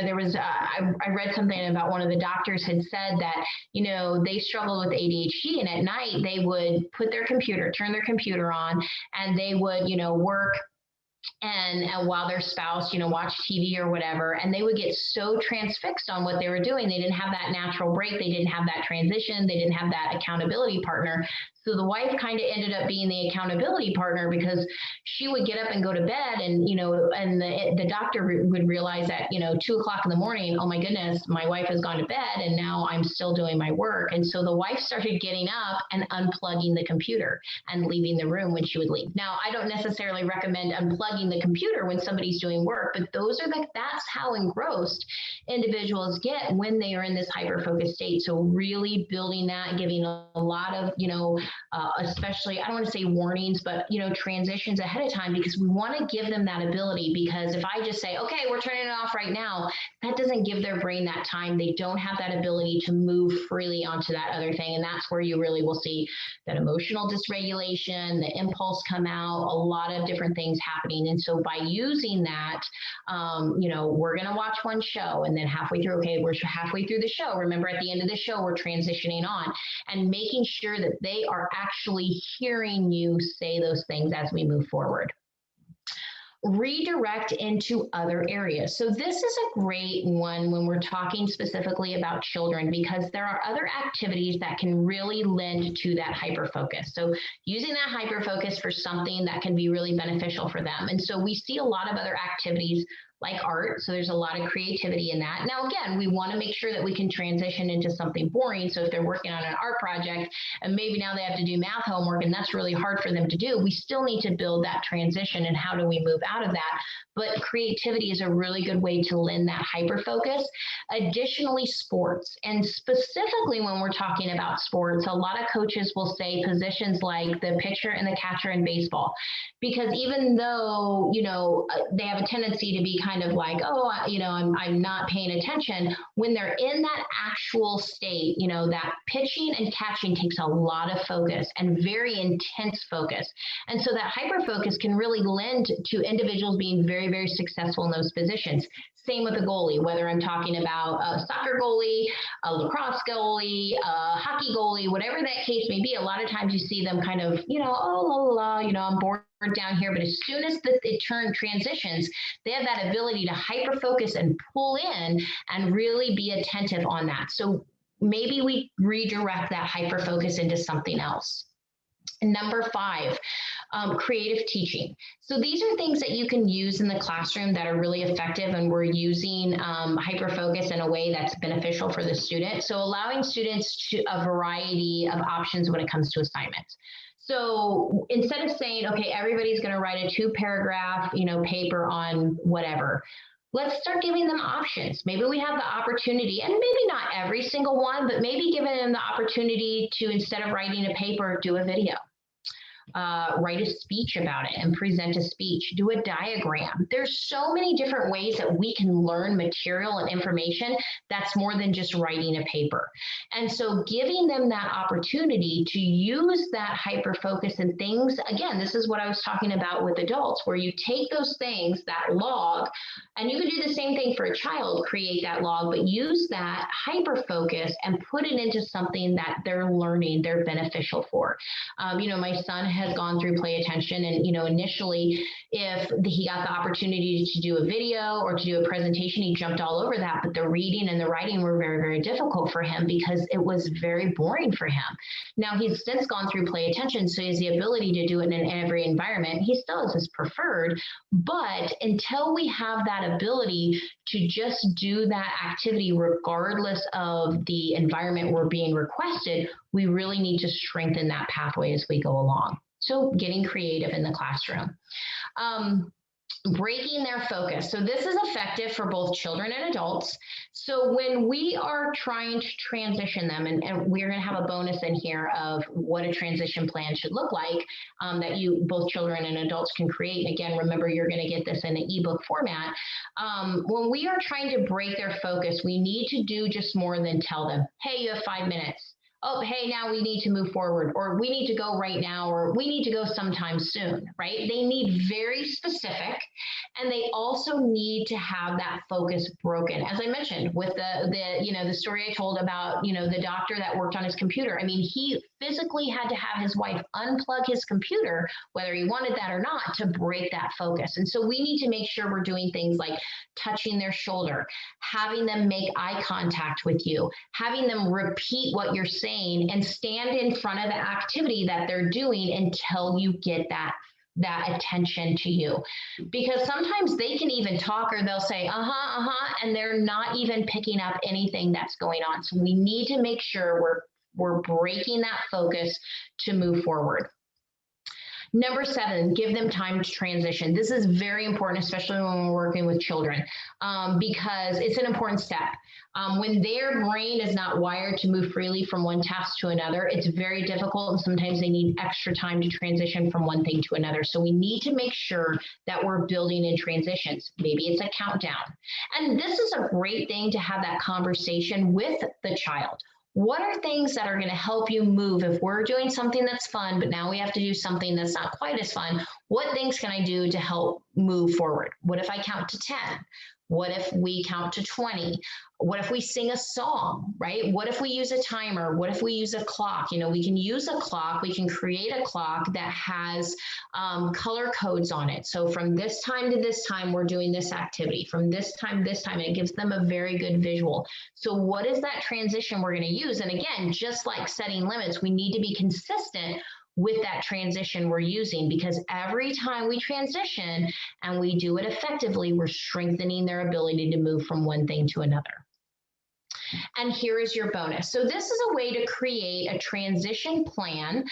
there was, I read something about one of the doctors had said that, they struggled with ADHD, and at night they would turn their computer on, and they would, work and while their spouse, watched TV or whatever, and they would get so transfixed on what they were doing, they didn't have that natural break, they didn't have that transition, they didn't have that accountability partner. So the wife kind of ended up being the accountability partner, because she would get up and go to bed, and and the doctor would realize at 2 o'clock in the morning, oh my goodness, my wife has gone to bed and now I'm still doing my work. And so the wife started getting up and unplugging the computer and leaving the room when she would leave. Now, I don't necessarily recommend unplugging the computer when somebody's doing work, but that's how engrossed individuals get when they are in this hyper-focused state. So really building that, giving a lot of, especially, I don't want to say warnings, but, transitions ahead of time, because we want to give them that ability. Because if I just say, okay, we're turning it off right now, that doesn't give their brain that time. They don't have that ability to move freely onto that other thing. And that's where you really will see that emotional dysregulation, the impulse come out, a lot of different things happening. And so by using that, we're going to watch one show, and then halfway through, okay, we're halfway through the show. Remember, at the end of the show, we're transitioning on, and making sure that they are actually hearing you say those things as we move forward. redirect into other areas. So this is a great one when we're talking specifically about children, because there are other activities that can really lend to that hyperfocus. So using that hyperfocus for something that can be really beneficial for them. And so we see a lot of other activities like art. So there's a lot of creativity in that. Now, again, we want to make sure that we can transition into something boring. So if they're working on an art project and maybe now they have to do math homework and that's really hard for them to do, we still need to build that transition and how do we move out of that. But creativity is a really good way to lend that hyperfocus. Additionally, sports. And specifically when we're talking about sports, a lot of coaches will say positions like the pitcher and the catcher in baseball, because even though, they have a tendency to be kind of like, oh, I'm not paying attention, when they're in that actual state, that pitching and catching takes a lot of focus and very intense focus. And so that hyperfocus can really lend to individuals being very, very successful in those positions. Same with a goalie, whether I'm talking about a soccer goalie, a lacrosse goalie, a hockey goalie, whatever that case may be. A lot of times you see them kind of, I'm bored down here. But as soon as it transitions, they have that ability to hyper focus and pull in and really be attentive on that. So maybe we redirect that hyper focus into something else. Number 5, creative teaching. So these are things that you can use in the classroom that are really effective, and we're using hyperfocus in a way that's beneficial for the student. So allowing students a variety of options when it comes to assignments. So instead of saying, okay, everybody's going to write a 2-paragraph, paper on whatever, let's start giving them options. Maybe we have the opportunity, and maybe not every single one, but maybe giving them the opportunity to, instead of writing a paper, do a video. Write a speech about it and present a speech, do a diagram. There's so many different ways that we can learn material and information that's more than just writing a paper. And so giving them that opportunity to use that hyper focus and things, again, this is what I was talking about with adults, where you take those things, that log, and you can do the same thing for a child, create that log, but use that hyper focus and put it into something that they're learning, they're beneficial for. My son has gone through play attention, and initially, if he got the opportunity to do a video or to do a presentation, he jumped all over that. But the reading and the writing were very, very difficult for him because it was very boring for him. Now he's since gone through play attention, so he has the ability to do it in every environment. He still has his preferred, but until we have that ability to just do that activity regardless of the environment we're being requested, we really need to strengthen that pathway as we go along. So getting creative in the classroom. Breaking their focus. So this is effective for both children and adults. So when we are trying to transition them, and we're going to have a bonus in here of what a transition plan should look like, that both children and adults can create. And again, remember, you're going to get this in an ebook format. When we are trying to break their focus, we need to do just more than tell them, hey, you have 5 minutes. Oh, hey, now we need to move forward, or we need to go right now, or we need to go sometime soon, right? They need very specific, and they also need to have that focus broken. As I mentioned with the story I told about, the doctor that worked on his computer. I mean, he physically had to have his wife unplug his computer, whether he wanted that or not, to break that focus. And so we need to make sure we're doing things like touching their shoulder, having them make eye contact with you, having them repeat what you're saying, and stand in front of the activity that they're doing until you get that attention to you. Because sometimes they can even talk, or they'll say, and they're not even picking up anything that's going on. So we need to make sure we're breaking that focus to move forward. Number 7, give them time to transition. This is very important, especially when we're working with children, because it's an important step. When their brain is not wired to move freely from one task to another, it's very difficult, and sometimes they need extra time to transition from one thing to another. So we need to make sure that we're building in transitions. Maybe it's a countdown. And this is a great thing to have that conversation with the child. What are things that are going to help you move? If we're doing something that's fun, but now we have to do something that's not quite as fun, what things can I do to help move forward? What if I count to 10? What if we count to 20? What if we sing a song, right? What if we use a timer? What if we use a clock? We can use a clock. We can create a clock that has color codes on it. So from this time to this time, we're doing this activity. From this time to this time, and it gives them a very good visual. So what is that transition we're going to use? And again, just like setting limits, we need to be consistent with that transition we're using, because every time we transition and we do it effectively, we're strengthening their ability to move from one thing to another. And here is your bonus. So this is a way to create a transition plan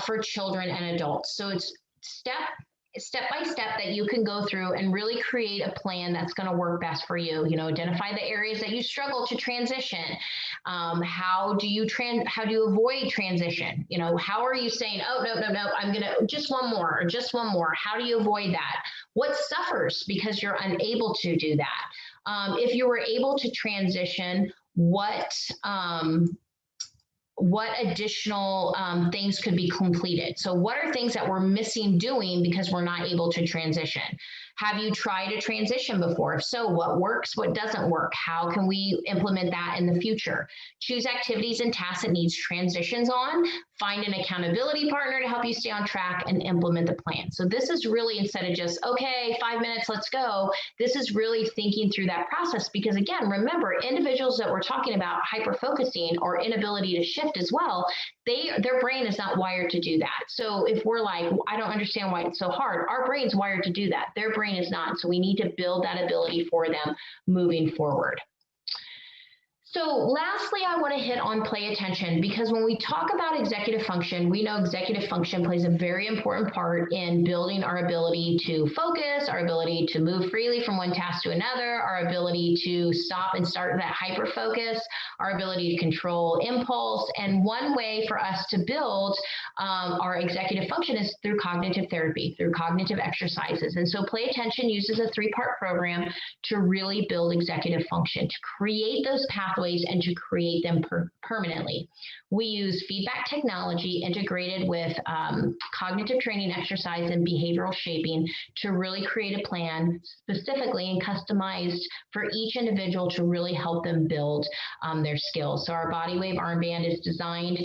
for children and adults. So it's step by step that you can go through and really create a plan that's going to work best for you. Identify the areas that you struggle to transition. How do you avoid transition? How are you saying, oh, no, I'm going to just one more. How do you avoid that? What suffers because you're unable to do that? If you were able to transition, what additional things could be completed? So what are things that we're missing doing because we're not able to transition? Have you tried a transition before? If so, what works, what doesn't work? How can we implement that in the future? Choose activities and tasks that needs transitions on. Find an accountability partner to help you stay on track and implement the plan. So this is really, instead of just, okay, 5 minutes, let's go, this is really thinking through that process. Because again, remember, individuals that we're talking about hyper-focusing or inability to shift as well, their brain is not wired to do that. So if we're like, I don't understand why it's so hard, our brain's wired to do that. Their brain is not. So we need to build that ability for them moving forward. So lastly, I want to hit on play attention, because when we talk about executive function, we know executive function plays a very important part in building our ability to focus, our ability to move freely from one task to another, our ability to stop and start that hyper focus, our ability to control impulse. And one way for us to build our executive function is through cognitive therapy, through cognitive exercises. And so play attention uses a 3-part program to really build executive function, to create those pathways and to create them permanently. We use feedback technology integrated with cognitive training exercise and behavioral shaping to really create a plan specifically and customized for each individual to really help them build their skills. So our body wave armband is designed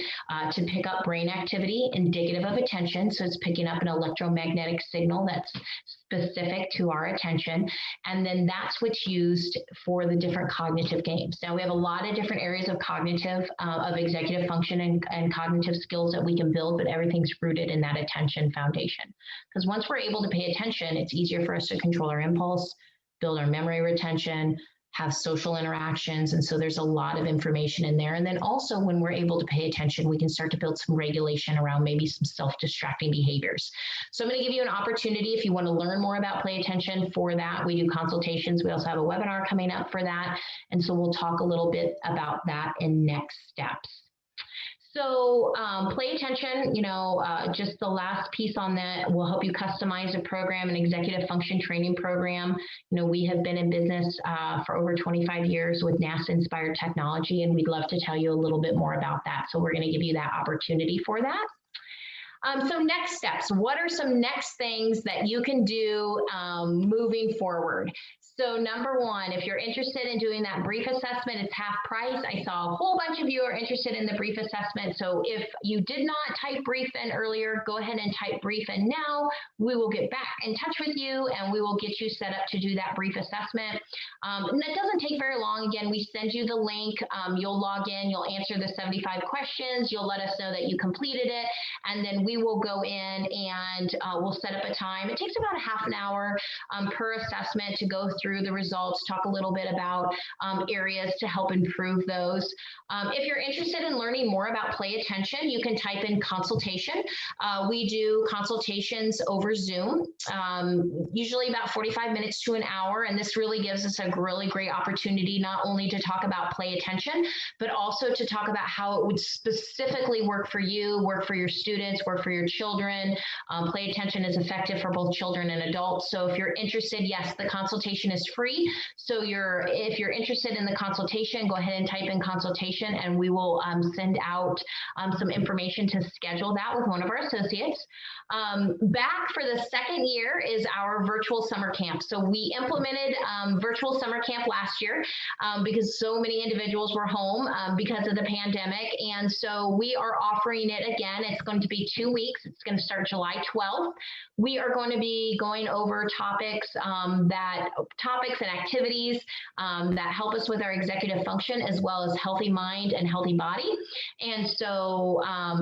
to pick up brain activity indicative of attention. So it's picking up an electromagnetic signal that's specific to our attention. And then that's what's used for the different cognitive games. Now we have a lot of different areas of cognitive, of executive function and cognitive skills that we can build, but everything's rooted in that attention foundation. Because once we're able to pay attention, it's easier for us to control our impulse, build our memory retention, have social interactions. And so there's a lot of information in there. And then also when we're able to pay attention, we can start to build some regulation around maybe some self-distracting behaviors. So I'm going to give you an opportunity if you want to learn more about play attention. For that, we do consultations. We also have a webinar coming up for that. And so we'll talk a little bit about that in next steps. So play attention, just the last piece on that will help you customize a program, an executive function training program. We have been in business for over 25 years with NASA-inspired technology, and we'd love to tell you a little bit more about that. So we're going to give you that opportunity for that. So next steps, what are some next things that you can do moving forward? So number one, if you're interested in doing that brief assessment, it's half price. I saw a whole bunch of you are interested in the brief assessment. So if you did not type brief in earlier, go ahead and type brief in now. We will get back in touch with you and we will get you set up to do that brief assessment. And that doesn't take very long. Again, we send you the link. You'll log in, you'll answer the 75 questions. You'll let us know that you completed it. And then we will go in and we'll set up a time. It takes about a half an hour per assessment to go through the results, talk a little bit about areas to help improve those. If you're interested in learning more about play attention, you can type in consultation. We do consultations over Zoom, usually about 45 minutes to an hour. And this really gives us a really great opportunity not only to talk about play attention, but also to talk about how it would specifically work for you, work for your students, work for your children. Play attention is effective for both children and adults. So if you're interested, yes, the consultation is free. So if you're interested in the consultation, go ahead and type in consultation and we will send out some information to schedule that with one of our associates. Back for the second year is our virtual summer camp. So we implemented virtual summer camp last year because so many individuals were home because of the pandemic. And so we are offering it again. It's going to be 2 weeks. It's going to start July 12th. We are going to be going over topics and activities that help us with our executive function, as well as healthy mind and healthy body. And so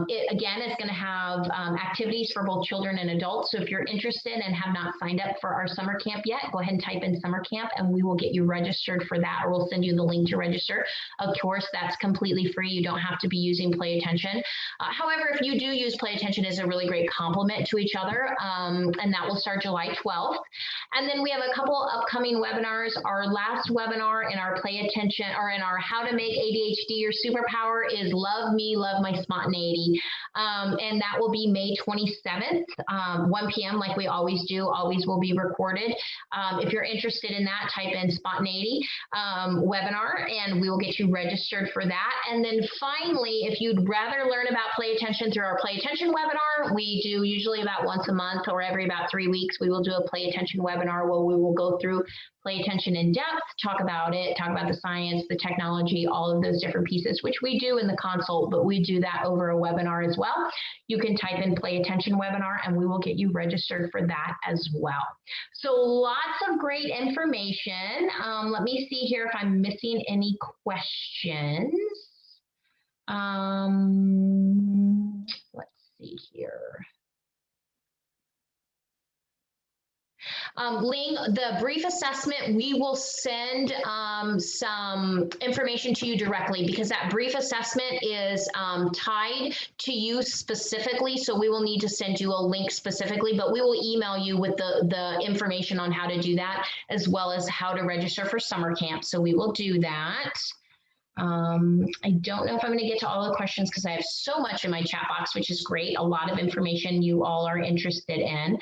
it again is going to have activities for both children and adults. So if you're interested and have not signed up for our summer camp yet, go ahead and type in summer camp and we will get you registered for that, or we'll send you the link to register. Of course, that's completely free. You don't have to be using Play Attention. However, if you do use Play Attention, as a really great complement to each other, and that will start July 12th. And then we have a couple upcoming webinars. Our last webinar in our Play Attention, or in our How to Make ADHD Your Superpower, is Love Me, Love My Spontaneity. And that will be May 27th, 1 p.m. like we always do, always will be recorded. If you're interested in that, type in Spontaneity webinar and we will get you registered for that. And then finally, if you'd rather learn about Play Attention through our Play Attention webinar, we do usually about once a month or every about 3 weeks, we will do a Play Attention webinar where we will go through Play Attention in depth, talk about it, talk about the science, the technology, all of those different pieces, which we do in the consult, but we do that over a webinar as well. You can type in Play Attention webinar and we will get you registered for that as well. So lots of great information. Let me see here if I'm missing any questions. Let's see here. Ling, the brief assessment, we will send some information to you directly, because that brief assessment is tied to you specifically. So we will need to send you a link specifically, but we will email you with the information on how to do that, as well as how to register for summer camp. So we will do that. I don't know if I'm going to get to all the questions because I have so much in my chat box, which is great. A lot of information you all are interested in.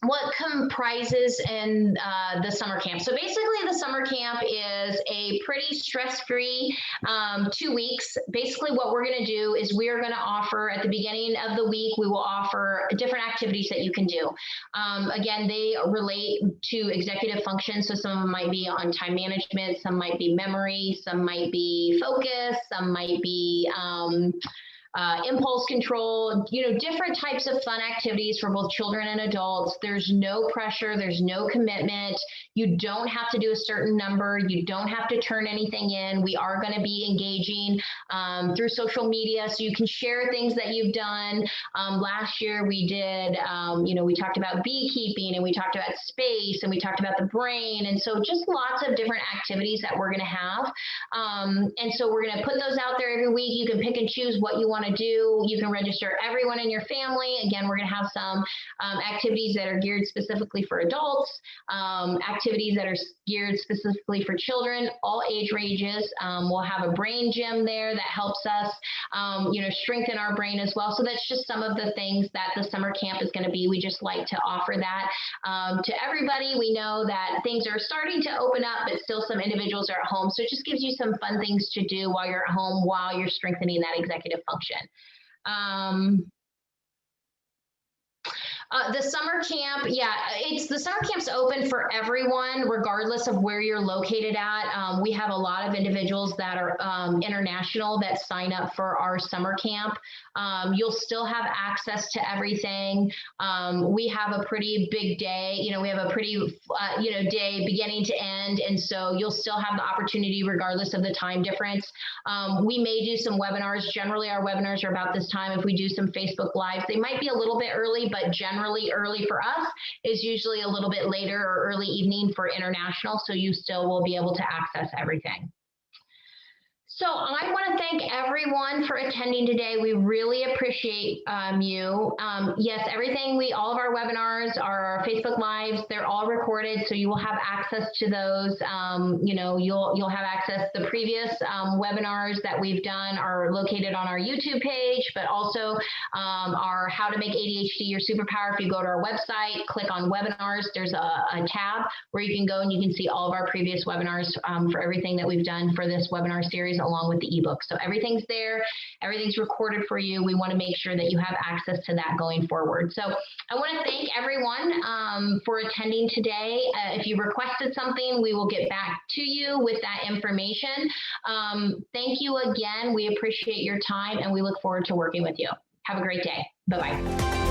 What comprises in the summer camp? So basically the summer camp is a pretty stress-free 2 weeks. Basically what we're going to do is we are going to offer at the beginning of the week, we will offer different activities that you can do. Again, they relate to executive function. So some of them might be on time management, some might be memory, some might be focus, some might be impulse control, different types of fun activities for both children and adults. There's no pressure. There's no commitment. You don't have to do a certain number. You don't have to turn anything in. We are going to be engaging through social media, so you can share things that you've done. Last year we did, we talked about beekeeping, and we talked about space, and we talked about the brain. And so just lots of different activities that we're going to have. And so we're going to put those out there every week. You can pick and choose what you want to do. You can register everyone in your family. Again, we're going to have some activities that are geared specifically for adults, activities that are geared specifically for children, all age ranges. We'll have a brain gym there that helps us, strengthen our brain as well. So that's just some of the things that the summer camp is going to be. We just like to offer that to everybody. We know that things are starting to open up, but still some individuals are at home. So it just gives you some fun things to do while you're at home, while you're strengthening that executive function. The summer camp, the summer camp's open for everyone, regardless of where you're located at. We have a lot of individuals that are international that sign up for our summer camp. You'll still have access to everything. We have a pretty big day. We have a pretty, day beginning to end. And so you'll still have the opportunity regardless of the time difference. We may do some webinars. Generally, our webinars are about this time. If we do some Facebook Lives, they might be a little bit early, but generally early for us is usually a little bit later or early evening for international. So you still will be able to access everything. So I want to thank everyone for attending today. We really appreciate you. Yes, all of our webinars, our Facebook Lives, they're all recorded, so you will have access to those. You'll have access. The previous webinars that we've done are located on our YouTube page, but also our How to Make ADHD Your Superpower. If you go to our website, click on webinars, there's a tab where you can go and you can see all of our previous webinars for everything that we've done for this webinar series, along with the ebook. So everything's there, everything's recorded for you. We want to make sure that you have access to that going forward. So I want to thank everyone for attending today. If you requested something, we will get back to you with that information. Thank you again. We appreciate your time and we look forward to working with you. Have a great day. Bye-bye.